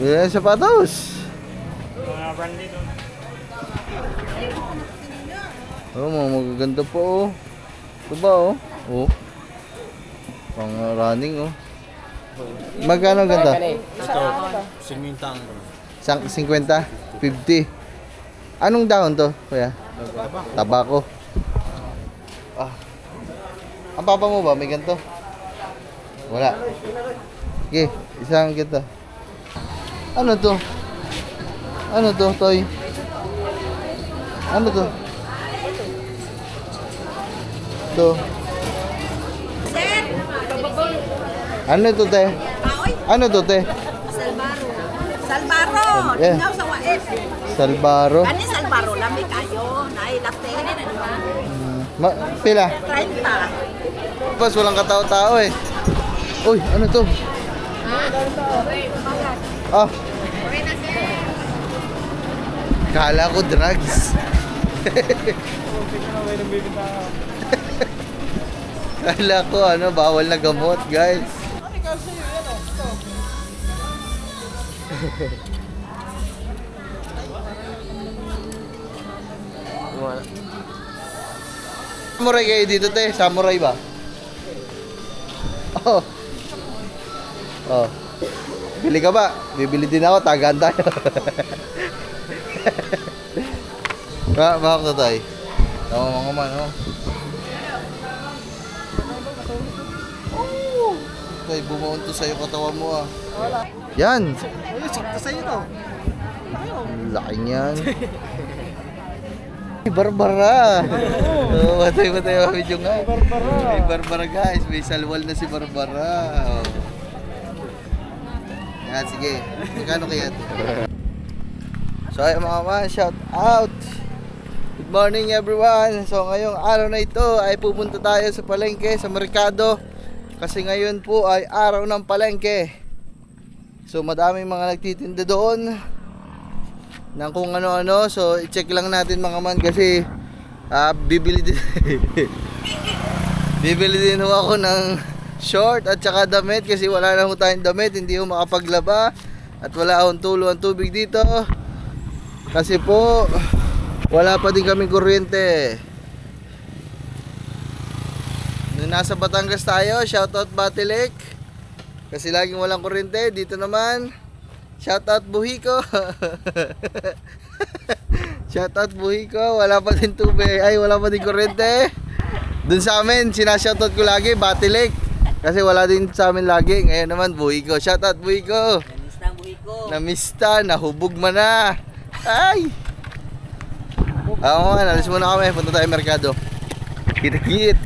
Yan sapatos. Mga branded doon. Oh, mga magaganda po oh. Ito ba oh? Oh. Pang running oh. Magkano ganda? Ito, 50 ang 50? 50? Anong dahon to, kuya? Tabako. Ah. Ang papa mo ba? May ganito? Wala. Sige, isang ganito. Ano to? Ano to, Toy? Ano to? To. Ano to, te? Ano to, te? Salbaro. Salbaro. Yeah. Tingnan sa wait. Salbaro. Kani salbaro lami kayo. Nailate. Pila? 30. Pas, walang katao-tao eh. Uy, ano to? Ah. Kala ko drugs. Kala ko ano, bawal na gamot, guys. Samurai kayo dito, te? Samurai ba? Oh. Oh. Bili ka ba? Bibili din ako, tagaan tayo. Bakit to, tay? Tama mga man, oh. Tay, bumaon to sa'yo katawan mo, ah. Yan! Ay, sakto sa'yo to. Laki niyan. Ay, Barbara! Oh, batay video nga. Barbara. Ay, Barbara guys, may salwal na si Barbara. Oh. Yan, sige. Magkano kaya ito? So ay mga man, shout out! Good morning everyone! So ngayong araw na ito ay pupunta tayo sa palengke, sa merkado. Kasi ngayon po ay araw ng palengke. So madaming mga nagtitinda doon ng kung ano-ano. So i-check lang natin mga man kasi bibili din bibili din ho ako ng short at saka damit kasi wala na ho tayong damit, hindi ho makapaglaba at wala akong tulo ang tubig dito kasi po wala pa din kaming kuryente. Nung nasa Batangas tayo, shoutout Batilik kasi laging walang kuryente. Dito naman shoutout Buhiko. Shoutout Buhiko, wala pa din tubig, ay wala pa din kuryente. Dun sa amin, sinashoutout ko lagi Batilik kasi wala din sa amin lagi. Ngayon naman Buhiko, shoutout Buhiko. Namista ang buhiko. Namista, nahubog man na. Ay! Oo man, alis muna kami, punta tayo merkado. Kit-kit.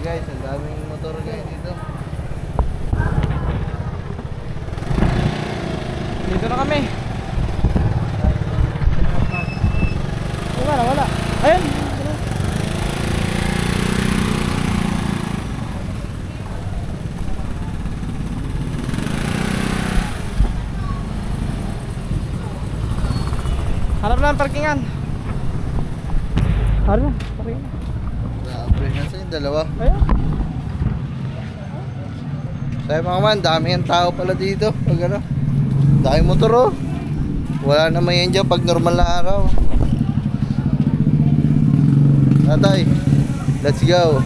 Guys, ang daming motor guys dito. Dito na kami. Wala. Ayun. Harap lang parkingan. Harap lang parkingan. Grabe, nasa yung dalawa. Ayun. Sabi mga man, dami ang tao pala dito. Pag ano, dami motor oh. Wala naman yan dyan pag normal na araw. Tatay, let's go.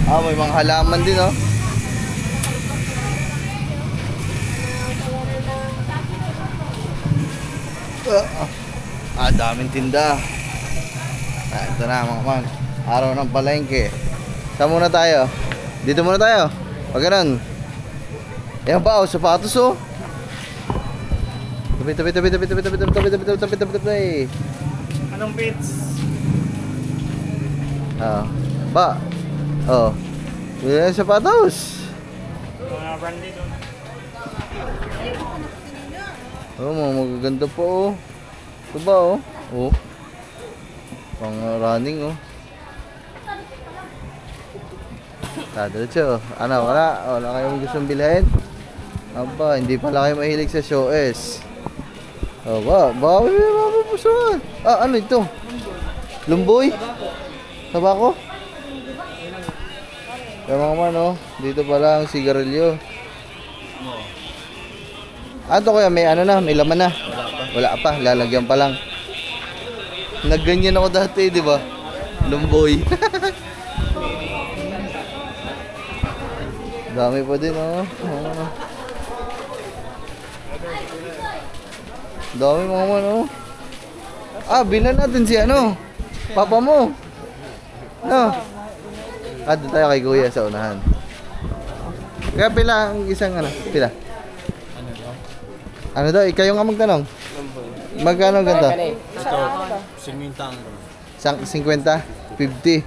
May mga halaman din oh. Daming tinda. Ito na mga man, araw ng palengke. Saan muna tayo? Dito muna tayo. Pag ganun. Ayan pa oh, sapatos oh. Tabi. Anong pits? Ba. Oh. Yan sapatos. Mga branded doon. Oh, mga magaganda po oh. Ito ba oh? Oh. Pang running oh. Diretso. Ano, wala kayong gustong bilhin? Aba, hindi pala kayo mahilig sa SOS. Aba, bawal na mapupusuan. Ah, ano ito? Lumboy? Tabako? Kaya mga man, oh, dito pala ang sigarilyo. Ito kuya, may ano na, may laman na. Wala pa, lalagyan pa lang. Nagganyan ako dati, di ba? Lumboy. Dami pa din, oh. Dami mga man, oh. Ah, bilan natin si ano, papa mo. No. Ah, doon tayo kay kuya sa unahan. Kaya pila ang isang ano, pila? Ano daw, ikaw nga magtanong. Magkano ganito? Ito, 50 ang 50? 50?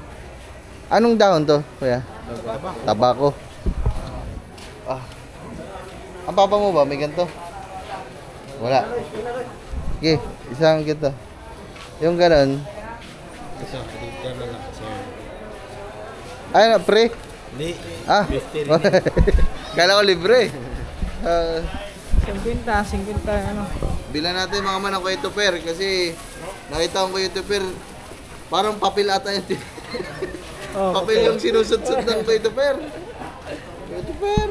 Anong dahon to, kuya? Tabako. Ah. Ang papa mo ba, may ganito? Wala. Okay, isang ganito. Yung ganon. Isa, dito na lang, sir. Ay, na, pre? Hindi. Ah. 50 rin. Kala ko libre. 50 ano. Bilan natin mga man ang Kuya Tuper kasi nakita ko Kuya Tuper parang papel ata yun. Oh, Papel yung sinusot-sot ng Kuya Tuper. Kuya Tuper.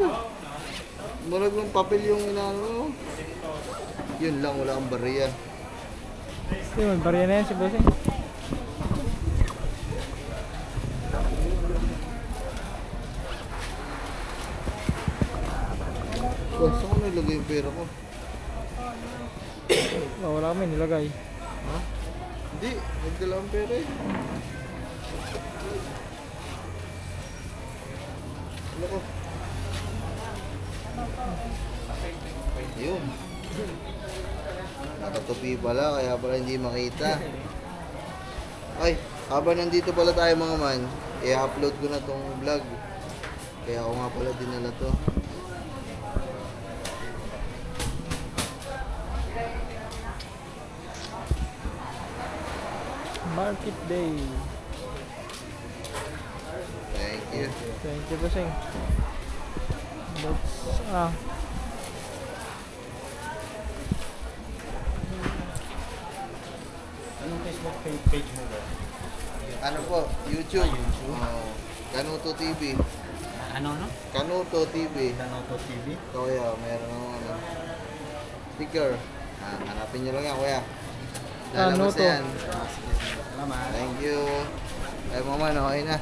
Marag ng papel yung inaano. Yun lang, wala kang bariya. Yun, bariya na yan si Bossing. Oh, saan ko nilagay yung pera ko? Oh, wala kami nilagay. Ha? Hindi, nagdala ang pera eh. Ano ko? Ayun. Nakatupi pala, kaya pala hindi makita. Ay, habang nandito pala tayo mga man, i-upload ko na tong vlog. Kaya ako nga pala dinala to. Market day. Thank you. Thank you, Bossing. That's, Anong Facebook page mo ba? Ano po? YouTube. Oh, Kanuto TV. Ano? Kanuto TV. Kanoto TV? Kuya, meron ng ano, sticker. Ah, hanapin nyo lang yan, kuya. Lalabas Kanuto. na yan. Salamat. Thank you. Ay, mama, okay na.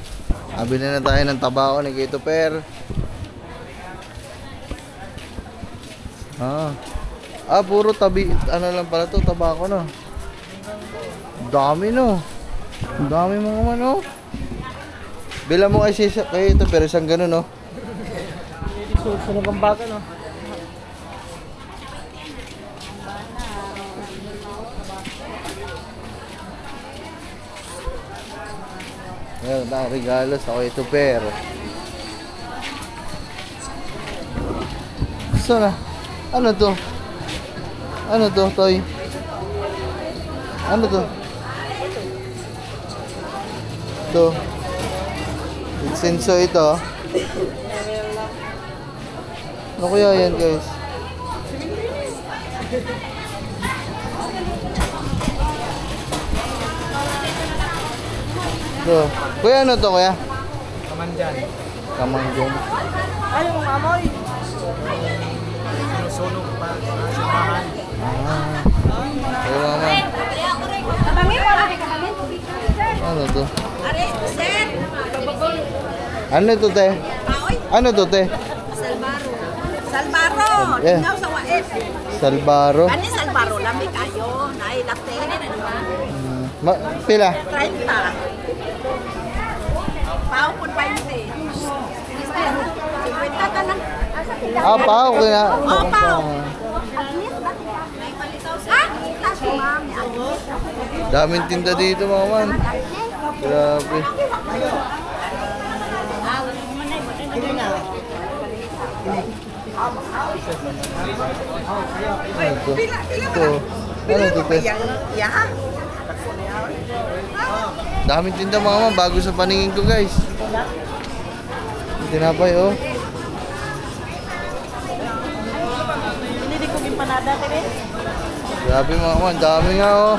Abili na tayo ng tabako ni Kuya Tuper. Ah, puro tabi, ano lang pala to, tabako no. Dami no. Dami mga man no. Bila mo kasi kay Tuper isang ganun no. sunog ang baga, no? Meron tayong regalo sa Kuya Tuper. So na. Ano to? Ano to, Toy? Ano to? Ito. Insenso ito. Ano kaya yan, guys? Ito. Kuya, ano to, kuya? Kamandyan. Kamanggung. Ay, yung amoy! Sinusunog pa sa simbahan. Kaya mama. Ano to? Are, sir. Ano to, te? Paoy. Ano to, te? Salbaro. Salbaro. Yeah. Tingnan sa wait. Salbaro. Ani salbaro lamig kayo. Nay latte. Pila? 30. Pao pun 20. 50 ka lang. Ah, pao. Kaya. Oh, pao. Ha? Tas mo, ma'am. Daming tinda dito, mga man. Grabe. Ano to? Ito. Ano to, te? Ya. Daming tinda, mga man. Bago sa paningin ko, guys. tinapay, oh. Hindi ko gimpanada kami. Grabe mga man, dami nga, oh.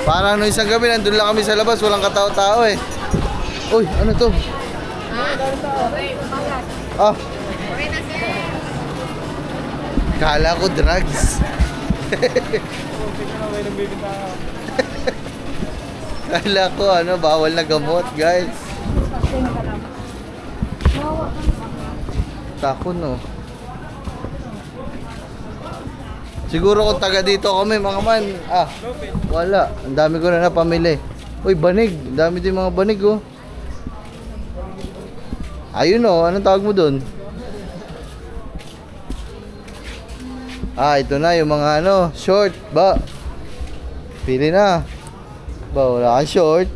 Parang no isang gabi, nandun lang kami sa labas, walang katao-tao, eh. Uy, ano to? Ah. Kala ko drugs. Kala ko ano, bawal na gamot, guys. Takon, no. Siguro kung taga dito kami, mga man. Ah, wala. Ang dami ko na napamili. Uy, banig. Ang dami din mga banig, oh. Ayun, oh. Anong tawag mo dun? Ah, ito na yung mga ano, short. Ba? Pili na. Ba, wala kang short.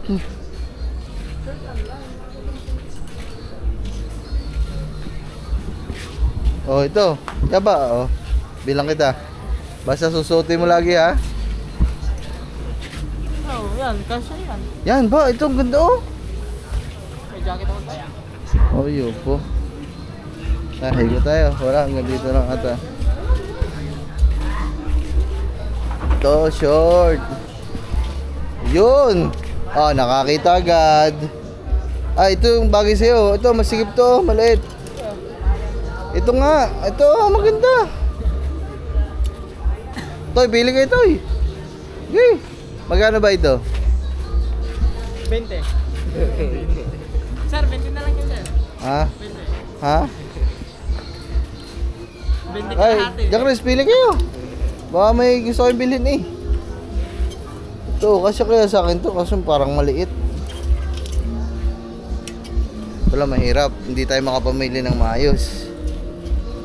Oh, ito. Yaba, oh. Bilang kita. Basta susuotin mo lagi, ha. Oh, yan. Kasya yan. Yan ba? Ito ang ganda, oh. May jacket ako tayo. Oh, yun po. Higo tayo. Wala, hanggang dito lang ata. Ito, short. Yun. Oh, nakakita agad. Ah, ito yung bagay sa'yo. Ito, masigip to. Maliit. Ito nga. Ito, maganda. Toy, pili kayo, Toy. Okay. Magkano ba ito? 20. Sir, 20 na lang yun, sir. Ha? 20. Ha? 20 Ay, kalahati. Jack Chris, pili kayo. Baka may gusto kayong bilhin, eh. Ito, kasi kaya sa akin to. Kasi parang maliit. Wala, mahirap. Hindi tayo makapamili ng maayos.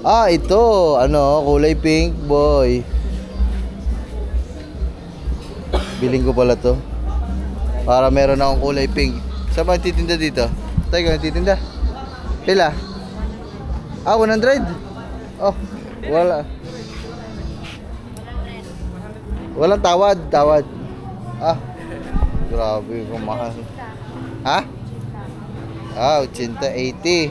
Ah, ito. Ano, kulay pink, boy. Biling ko pala to. Para meron akong kulay pink. Saan ba nagtitinda dito? Tayo ka nagtitinda? Pila? Ah, 100? Oh, wala. Walang tawad, tawad. Ah, grabe kung mahal. Ha? Ah, 80, 80.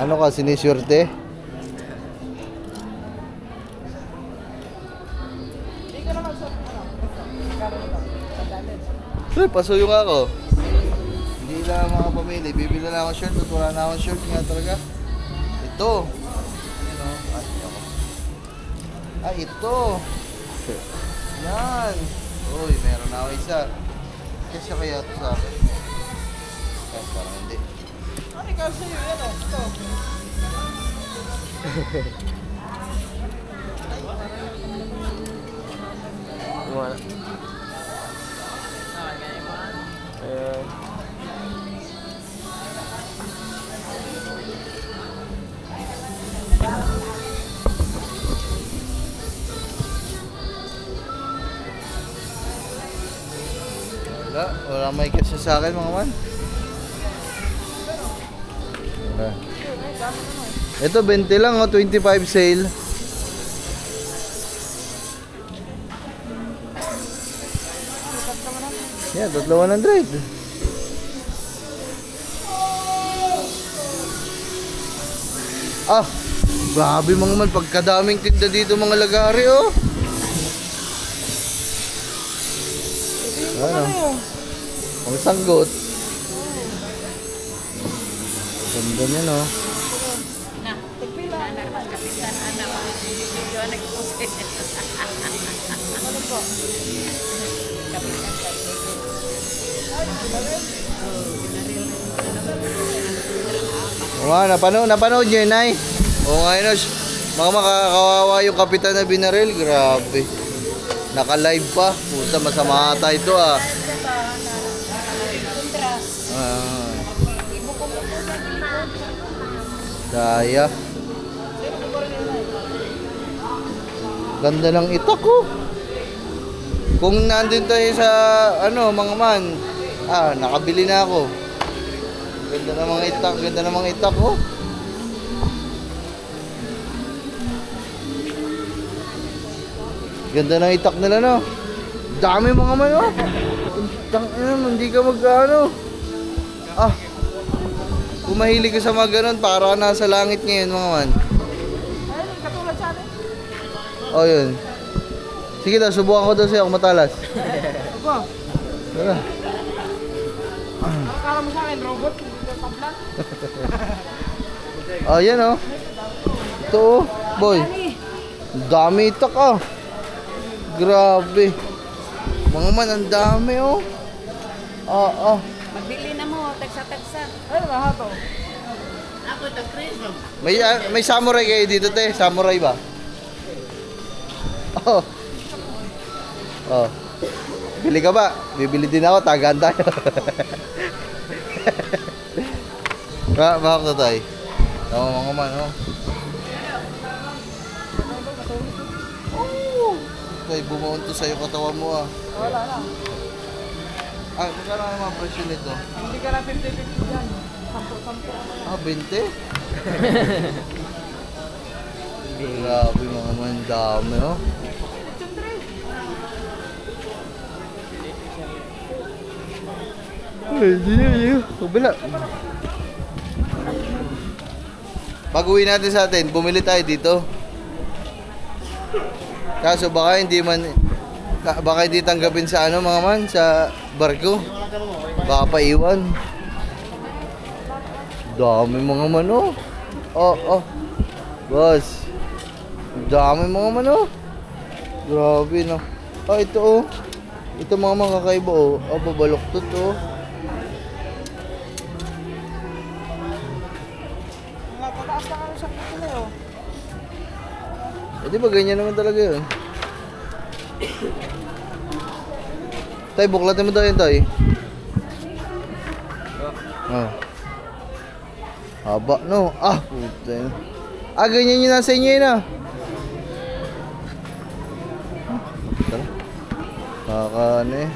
Ano ka, sinisyurte? Pre, pasuyo nga ako. Hindi lang mga pamili. Bibili lang ako shirt at wala na akong shirt nga talaga. Ito. Ayan o. Ay, ito. Yan. Uy, meron na ako isa. Kasi kaya ito sa akin. Ay, parang hindi. Ano ikaw sa'yo? Yan o. Ito. Wala. Ayan. Wala may kasi sa akin mga man. Wala. Ito 20 lang o, 25 sale. Yeah, 100. Ah, grabe mga man, pagkadaming tinda dito mga lagari, oh. Ano? Ang sanggot. Ganda niya, no? O nga, napanood nyo yun, Nay? O nga yun, mga makakawawa yung kapitan na binaril. Grabe. Naka-live pa. Puta, masama ata ito, ah. Daya. Ganda ng itak, oh. Kung nandun tayo sa, ano, mga man, nakabili na ako. Ganda ng mga itak, oh. Ganda ng itak nila, no? Dami mga man oh. Hindi ka mag-ano. Ah. Kung mahilig ka sa mga ganun, para nasa langit ngayon mga man. Ayun, katulad sa atin. Oh, yun. Sige daw, subukan ko daw sa'yo kung matalas. Aba, Tara. akala mo sa akin, robot, hindi ka tablan. Oh, yan oh. Ito oh, boy. Dami itak ah. Grabe. Mga man, ang dami oh. Ah. Magbili na mo, teksa-teksa. Ayun, lahat oh. May samurai kayo dito, te. Samurai ba? Oh. Oh. Bili ka ba? Bibili din ako, tagaan tayo. Mahak na tayo. Oo, mga man, oh. Tay, bumuon to sa'yo katawan mo, ah. Wala na. Ah, magkano naman ang presyo nito? Hindi ka na 50-50 dyan. 10-10. Ah, 20? Grabe mga man, dami, oh. Ay, hindi. Kabila. Pag uwi natin sa atin, bumili tayo dito. Kaso baka hindi tanggapin sa ano mga man, sa barko. Baka paiwan. Dami mga man oh. Oh. Boss. Dami mga man oh. Grabe no. Oh, ito oh. Ito mga kakaiba oh. Oh, babaloktot oh. Mga pataas na kami sa kilo oh. Eh di ba ganyan naman talaga yun? Tay, buklatin mo daw yun, tay. Oh. Haba, no? Ah, puta yun. Ah, ganyan yun nasa inyo yun, ah. Tara. Ano eh.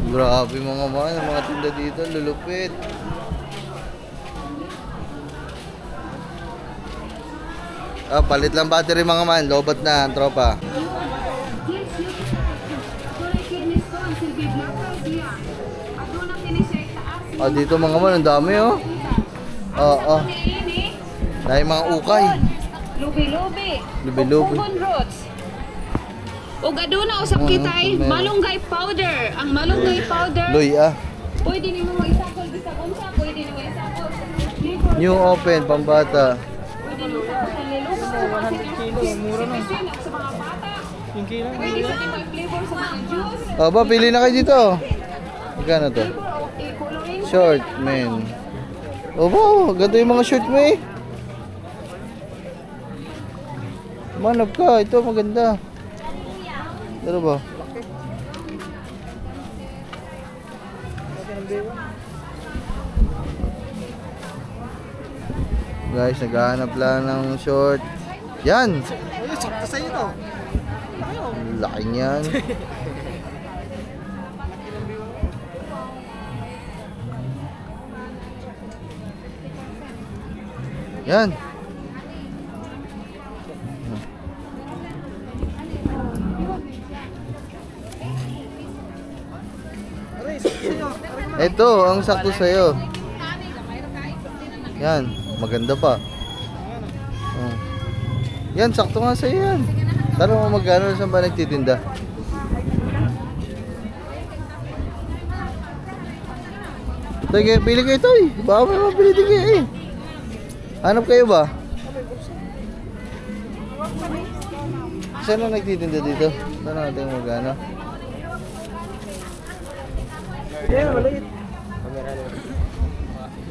Grabe mga man, ang mga tinda dito, lulupit. Ah, palit lang battery mga man, lobat na ang tropa. Ah, dito mga man, ang dami oh. Oo. Dahil mga ukay. Lubi-lubi. Lubi-lubi. Common roots. Ug aduna usab kitay malunggay powder. Ang malunggay powder Loy ah. pwede nimo mo isakol bisag unsa, pwede nimo isakol sa flavor. New open, pambata. Pwede nimo sa lilugaw, 100 kilo, mura na. Sa mga bata. Yung kilo. Pwede sa nimo i-flavor sa mga juice. Aba, pili na kayo dito. Magkano to? Flavor o coloring. Short, men. Aba, ganda yung mga short mo eh. Manap ka, ito maganda. Ano ba? Guys, naghahanap lang ng short. Yan! Ayun, sakto sa'yo to. Ang laki niyan. Yan. Aray, sakto sa'yo. Ito, ang sakto sa'yo. Yan, maganda pa. Oh. Yan, sakto nga sa'yo yan. Tara mo magkano, saan ba nagtitinda? Sige, pili kayo ito eh. Baka may mabili din kayo eh. Hanap kayo ba? Saan na nagtitinda dito? Saan natin magkano? Yan, maliit.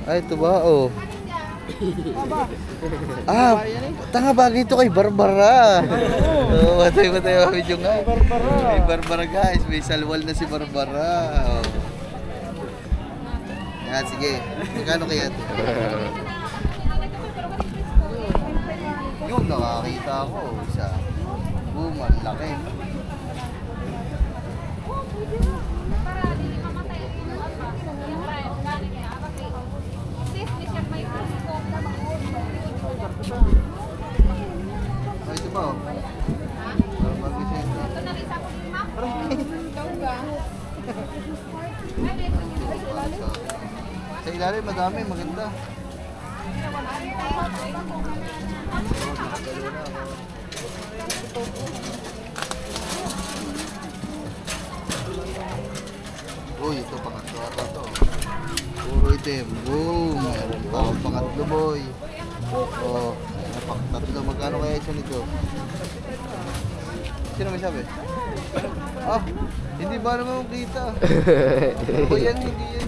Ay, ito ba? Oh. Ah, tanga bagay ito kay Barbara. Oo, matay video nga. Barbara. May Barbara guys, may salwal na si Barbara. Oh. Yan, sige. Magkano kaya ito? Yung nakakita ko sa Buman, laki. Oh, ito pa oh. Parang bagay siya ito. Sa ilalim, madami, maganda. Uy, ito pangatlo ata to. Puro itim. Boom! Meron pa akong pangatlo, boy. Oh, tatlo. Magkano kaya isa nito? Sino may sabi? Ah, hindi ba naman makita? O yan, hindi yan.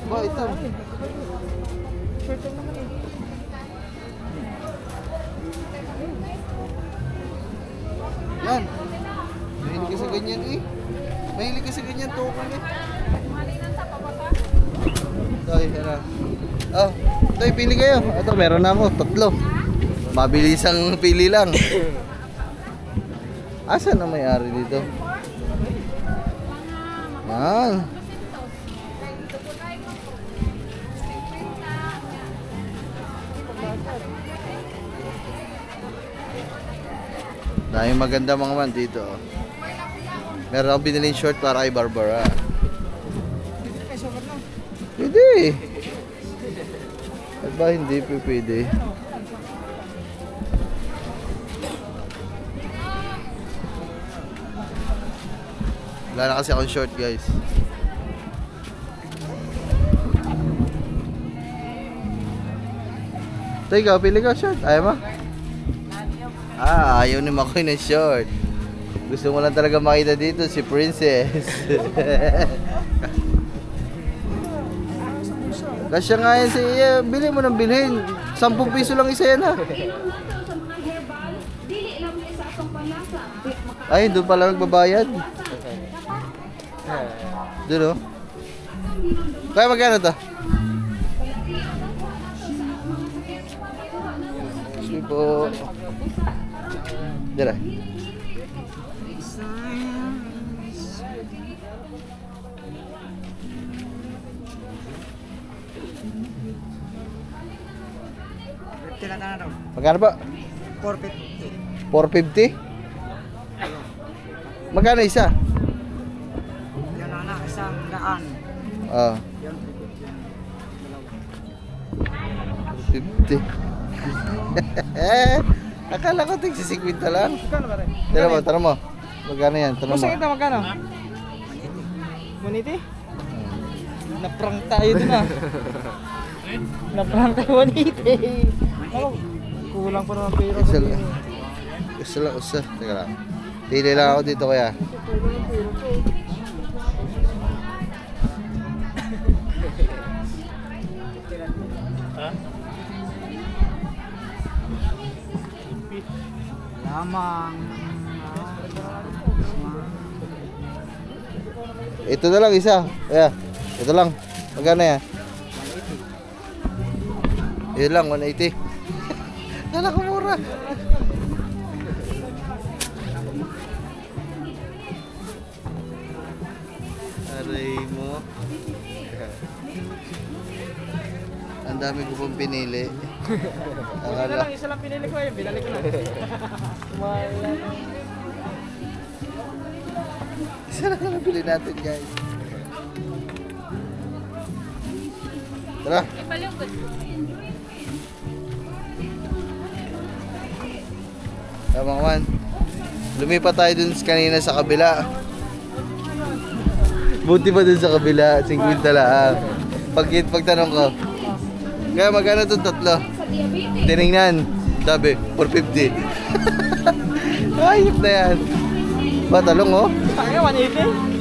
Ba, ito. Short lang naman eh. Yan. Mahilig ka sa ganyan eh. Mahilig ka sa ganyan token eh. Toy, yan. Oh, Toy, pili kayo. Ito, meron na ako. 3. Mabilisang pili lang. Asan na may-ari dito? Yan. Dahil maganda mga man dito. Meron akong biniling short para kay Barbara. Ay, sobat lang. Pwede. At ba hindi pwede? Wala na kasi akong short, guys. Teka, pili ka short. Ayaw mo? Ah, ayaw ni Makoy ng short. Gusto mo lang talaga makita dito si Princess. Kasya nga yan sa iya. Bili mo ng bilhin. 10 piso lang isa yan ha. Inom na to sa mga herbal. Dili lang may sa atong panlasa. Ay, doon pala nagbabayad. Doon o. Kaya magkano to? Sige po. Dira. Tinatana daw. Magkano ba? 450. 450? Magkano isa? Yan na, isang daan. Ah. Yan. 50. Akala ko tig si 50 lang. Magkano ba rin? Tara mo. Magkano yan? Tanong mo. Masa kita magkano? Maniti? Naprank tayo dun ah. Naprank tayo maniti. Ako, kulang pa naman pera ko Isa din. lang. Isa. Teka lang. Pili lang ako dito kaya. Lamang. Ito na lang isa. Kaya. Ito lang. Magkano yan? 180. Yun lang, 180. Kala ko mura. Aray mo. Ang dami ko pong pinili. Isa lang, isa lang pinili ko eh. Binalik ko na. Mahal lang. Isa lang ang nabili natin, guys. Tara. Tama man. Lumipat tayo dun kanina sa kabila. Buti pa dun sa kabila, 50 lang. Pagtanong ko, kaya magkano itong 3? Tinignan, sabi, 450. Ayop na yan. Ba, talong oh. Kaya 180?